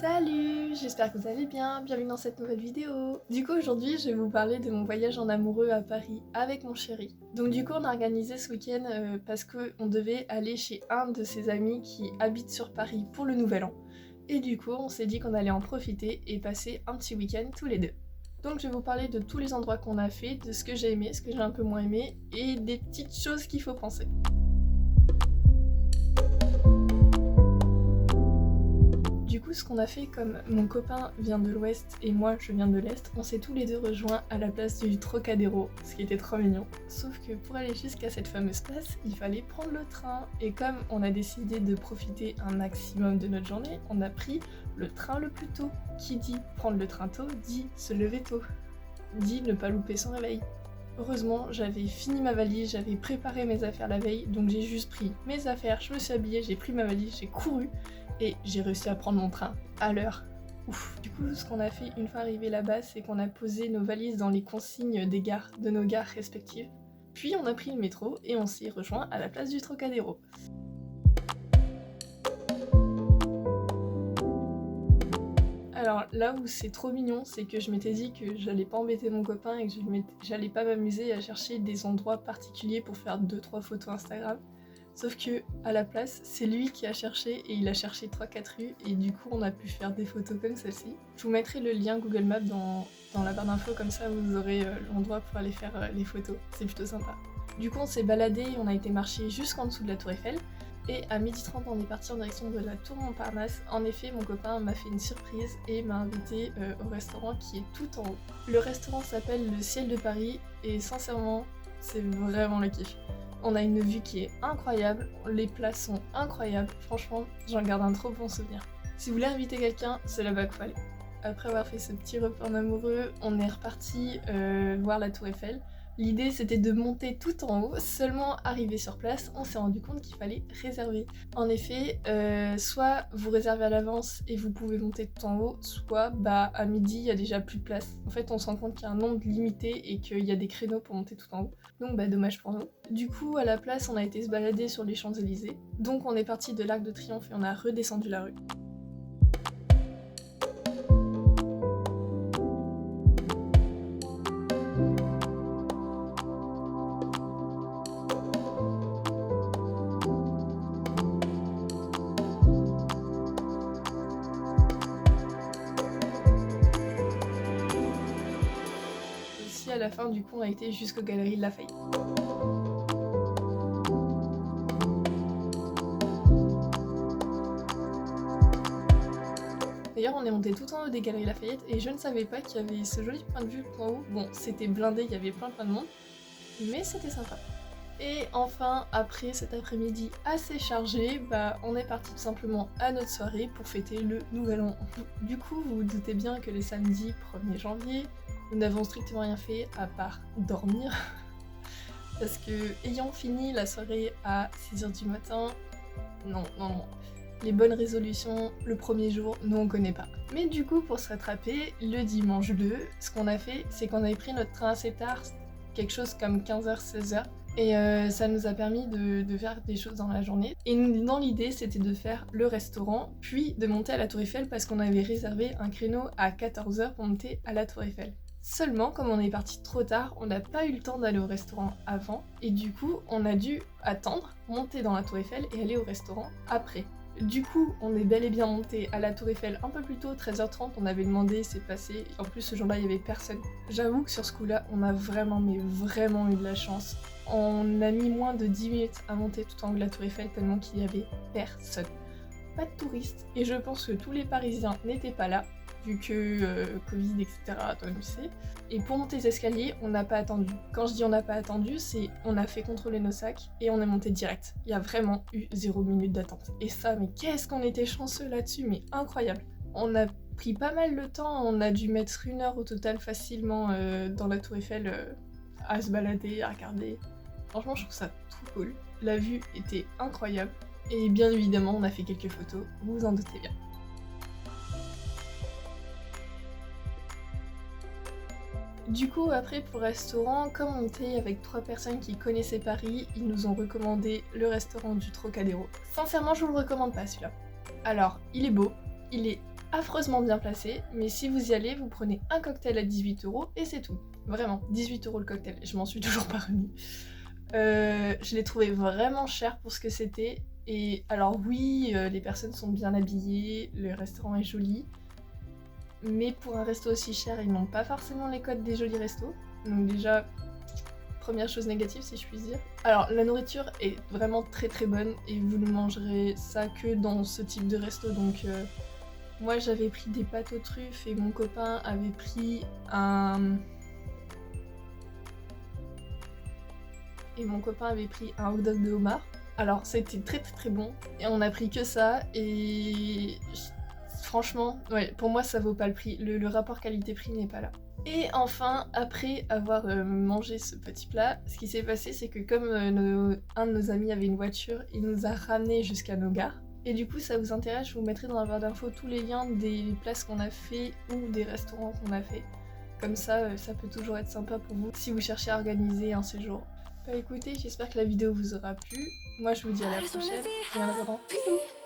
Salut, j'espère que vous allez bien, bienvenue dans cette nouvelle vidéo. Du coup aujourd'hui je vais vous parler de mon voyage en amoureux à Paris avec mon chéri. Donc du coup on a organisé ce week-end parce qu'on devait aller chez un de ses amis qui habite sur Paris pour le nouvel an. Et du coup on s'est dit qu'on allait en profiter et passer un petit week-end tous les deux. Donc je vais vous parler de tous les endroits qu'on a fait, de ce que j'ai aimé, ce que j'ai un peu moins aimé et des petites choses qu'il faut penser. Du coup, ce qu'on a fait, comme mon copain vient de l'ouest et moi je viens de l'est, on s'est tous les deux rejoints à la place du Trocadéro, ce qui était trop mignon. Sauf que pour aller jusqu'à cette fameuse place, il fallait prendre le train. Et comme on a décidé de profiter un maximum de notre journée, on a pris le train le plus tôt. Qui dit prendre le train tôt, dit se lever tôt. Dit ne pas louper son réveil. Heureusement, j'avais fini ma valise, j'avais préparé mes affaires la veille, donc j'ai juste pris mes affaires, je me suis habillée, j'ai pris ma valise, j'ai couru et j'ai réussi à prendre mon train à l'heure. Ouf. Du coup, ce qu'on a fait une fois arrivé là-bas, c'est qu'on a posé nos valises dans les consignes des gares, de nos gares respectives. Puis on a pris le métro et on s'est rejoint à la place du Trocadéro. Alors là où c'est trop mignon, c'est que je m'étais dit que j'allais pas embêter mon copain et que j'allais pas m'amuser à chercher des endroits particuliers pour faire 2-3 photos Instagram. Sauf que à la place, c'est lui qui a cherché et il a cherché 3-4 rues et du coup on a pu faire des photos comme celle-ci. Je vous mettrai le lien Google Maps dans la barre d'infos, comme ça vous aurez l'endroit pour aller faire les photos, c'est plutôt sympa. Du coup on s'est baladé, on a été marcher jusqu'en dessous de la Tour Eiffel. Et à 12h30 on est parti en direction de la Tour Montparnasse. En effet, mon copain m'a fait une surprise et m'a invité au restaurant qui est tout en haut. Le restaurant s'appelle Le Ciel de Paris et sincèrement, c'est vraiment le kiff. On a une vue qui est incroyable, les plats sont incroyables, franchement, j'en garde un trop bon souvenir. Si vous voulez inviter quelqu'un, c'est là-bas qu'il faut aller. Après avoir fait ce petit repas en amoureux, on est reparti voir la Tour Eiffel. L'idée c'était de monter tout en haut, seulement arrivé sur place, on s'est rendu compte qu'il fallait réserver. En effet, soit vous réservez à l'avance et vous pouvez monter tout en haut, soit à midi il y a déjà plus de place. En fait on se rend compte qu'il y a un nombre limité et qu'il y a des créneaux pour monter tout en haut. Donc dommage pour nous. Du coup à la place on a été se balader sur les Champs-Élysées. Donc on est parti de l'Arc de Triomphe et on a redescendu la rue. À la fin du coup on a été jusqu'aux Galeries de Lafayette. D'ailleurs on est monté tout en haut des Galeries Lafayette et je ne savais pas qu'il y avait ce joli point de vue tout en haut. Bon c'était blindé, il y avait plein de monde, mais c'était sympa. Et enfin, après cet après-midi assez chargé, on est parti tout simplement à notre soirée pour fêter le nouvel an. Du coup, vous vous doutez bien que le samedi 1er janvier, nous n'avons strictement rien fait à part dormir. Parce que, ayant fini la soirée à 6h du matin, non. Les bonnes résolutions, le premier jour, nous on connaît pas. Mais du coup, pour se rattraper, le dimanche 2, ce qu'on a fait, c'est qu'on avait pris notre train assez tard, quelque chose comme 15h-16h. Et ça nous a permis de faire des choses dans la journée. Et dans l'idée, c'était de faire le restaurant, puis de monter à la Tour Eiffel parce qu'on avait réservé un créneau à 14h pour monter à la Tour Eiffel. Seulement, comme on est parti trop tard, on n'a pas eu le temps d'aller au restaurant avant, et du coup, on a dû attendre, monter dans la Tour Eiffel et aller au restaurant après. Du coup, on est bel et bien monté à la Tour Eiffel un peu plus tôt, 13h30, on avait demandé, c'est passé, en plus ce jour-là il y avait personne. J'avoue que sur ce coup-là, on a vraiment eu de la chance. On a mis moins de 10 minutes à monter tout en haut de la Tour Eiffel tellement qu'il y avait personne. Pas de touristes, et je pense que tous les Parisiens n'étaient pas là, vu que Covid, etc., toi tu sais. Et pour monter les escaliers, on n'a pas attendu. Quand je dis on n'a pas attendu, c'est on a fait contrôler nos sacs et on est monté direct. Il y a vraiment eu 0 minute d'attente. Et ça, mais qu'est-ce qu'on était chanceux là-dessus, mais incroyable. On a pris pas mal de temps, on a dû mettre 1 heure au total facilement dans la Tour Eiffel à se balader, à regarder. Franchement, je trouve ça trop cool. La vue était incroyable. Et bien évidemment, on a fait quelques photos, vous vous en doutez bien. Du coup, après pour le restaurant, comme on était avec 3 personnes qui connaissaient Paris, ils nous ont recommandé le restaurant du Trocadéro. Sincèrement, je vous le recommande pas celui-là. Alors, il est beau, il est affreusement bien placé, mais si vous y allez, vous prenez un cocktail à 18 € et c'est tout. Vraiment, 18 € le cocktail, je m'en suis toujours pas remis. Je l'ai trouvé vraiment cher pour ce que c'était. Et alors oui, les personnes sont bien habillées, le restaurant est joli, mais pour un resto aussi cher, ils n'ont pas forcément les codes des jolis restos. Donc déjà, première chose négative si je puis dire. Alors la nourriture est vraiment très très bonne et vous ne mangerez ça que dans ce type de resto. Donc moi j'avais pris des pâtes aux truffes et mon copain avait pris un hot dog de homard. Alors c'était très très très bon et on a pris que ça et franchement, ouais, pour moi ça vaut pas le prix. Le rapport qualité-prix n'est pas là. Et enfin, après avoir mangé ce petit plat, ce qui s'est passé c'est que comme un de nos amis avait une voiture, il nous a ramenés jusqu'à nos gares. Et du coup, ça vous intéresse, je vous mettrai dans la barre d'infos tous les liens des places qu'on a fait ou des restaurants qu'on a fait. Comme ça, ça peut toujours être sympa pour vous si vous cherchez à organiser un séjour. Bah écoutez, j'espère que la vidéo vous aura plu. Moi je vous dis à la prochaine et en attendant, bisous!